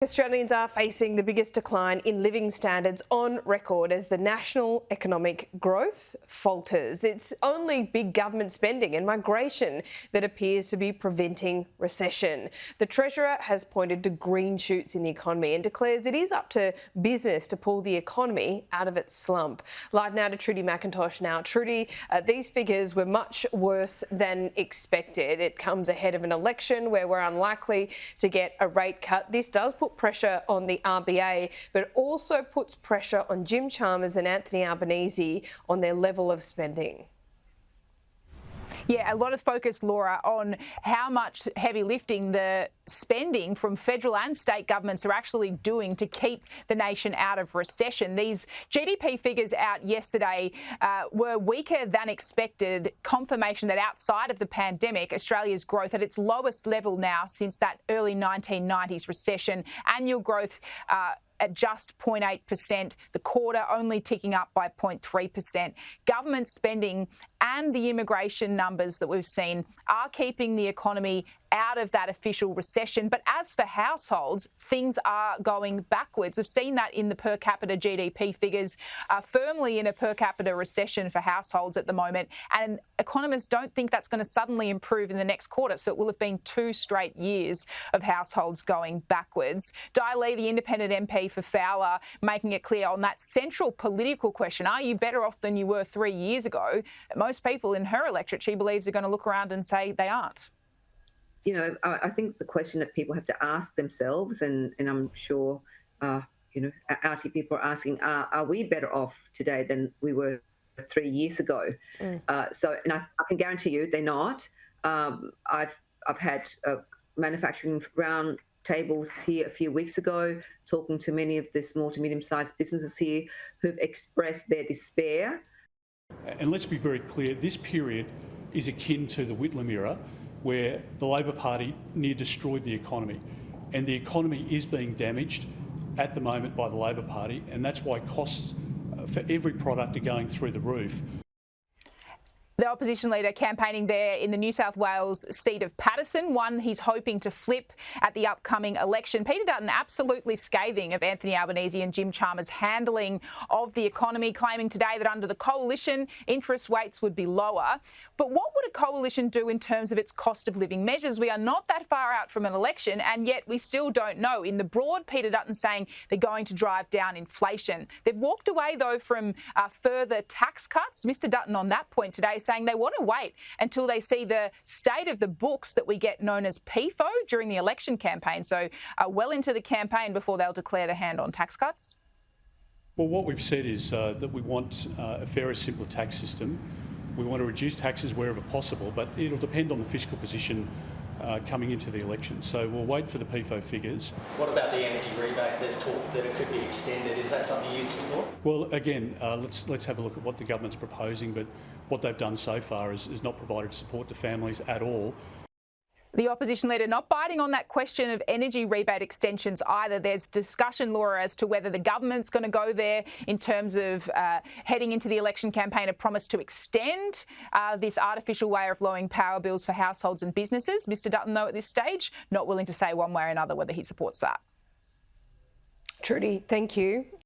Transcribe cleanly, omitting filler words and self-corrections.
Australians are facing the biggest decline in living standards on record as the national economic growth falters. It's only big government spending and migration that appears to be preventing recession. The Treasurer has pointed to green shoots in the economy and declares it is up to business to pull the economy out of its slump. Live now to Trudy McIntosh now. Trudy, these figures were much worse than expected. It comes ahead of an election where we're unlikely to get a rate cut. This does put pressure on the RBA, but also puts pressure on Jim Chalmers and Anthony Albanese on their level of spending. Yeah, a lot of focus, Laura, on how much heavy lifting the spending from federal and state governments are actually doing to keep the nation out of recession. These GDP figures out yesterday were weaker than expected, confirmation that outside of the pandemic, Australia's growth at its lowest level now since that early 1990s recession. Annual growth at just 0.8%, the quarter only ticking up by 0.3%. Government spending and the immigration numbers that we've seen are keeping the economy out of that official recession. But as for households, things are going backwards. We've seen that in the per capita GDP figures, firmly in a per capita recession for households at the moment. And economists don't think that's going to suddenly improve in the next quarter. So it will have been 2 straight years of households going backwards. Di Lee, the independent MP for Fowler, making it clear on that central political question, are you better off than you were 3 years ago? Most people in her electorate, she believes, are going to look around and say they aren't. You know, I think the question that people have to ask themselves, and I'm sure, you know, RT people are asking, are we better off today than we were 3 years ago? And I can guarantee you they're not. I've had manufacturing round tables here a few weeks ago, talking to many of the small to medium-sized businesses here who've expressed their despair. And let's be very clear, this period is akin to the Whitlam era, where the Labor Party near destroyed the economy. And the economy is being damaged at the moment by the Labor Party, and that's why costs for every product are going through the roof. The opposition leader campaigning there in the New South Wales seat of Paterson, one he's hoping to flip at the upcoming election. Peter Dutton absolutely scathing of Anthony Albanese and Jim Chalmers' handling of the economy, claiming today that under the coalition, interest rates would be lower. But what would a coalition do in terms of its cost of living measures? We are not that far out from an election, and yet we still don't know. In the broad, Peter Dutton saying they're going to drive down inflation. They've walked away, though, from further tax cuts. Mr Dutton on that point today saying they want to wait until they see the state of the books that we get known as PFO during the election campaign. So well into the campaign before they'll declare their hand on tax cuts. Well, what we've said is that we want a fairer, simpler tax system. We want to reduce taxes wherever possible, but it'll depend on the fiscal position coming into the election. So we'll wait for the PFO figures. What about the energy rebate? There's talk that it could be extended. Is that something you'd support? Well, again, let's have a look at what the government's proposing, but what they've done so far is not provided support to families at all. The opposition leader not biting on that question of energy rebate extensions either. There's discussion, Laura, as to whether the government's going to go there in terms of heading into the election campaign, a promise to extend this artificial way of lowering power bills for households and businesses. Mr Dutton, though, at this stage, not willing to say one way or another whether he supports that. Trudy, thank you.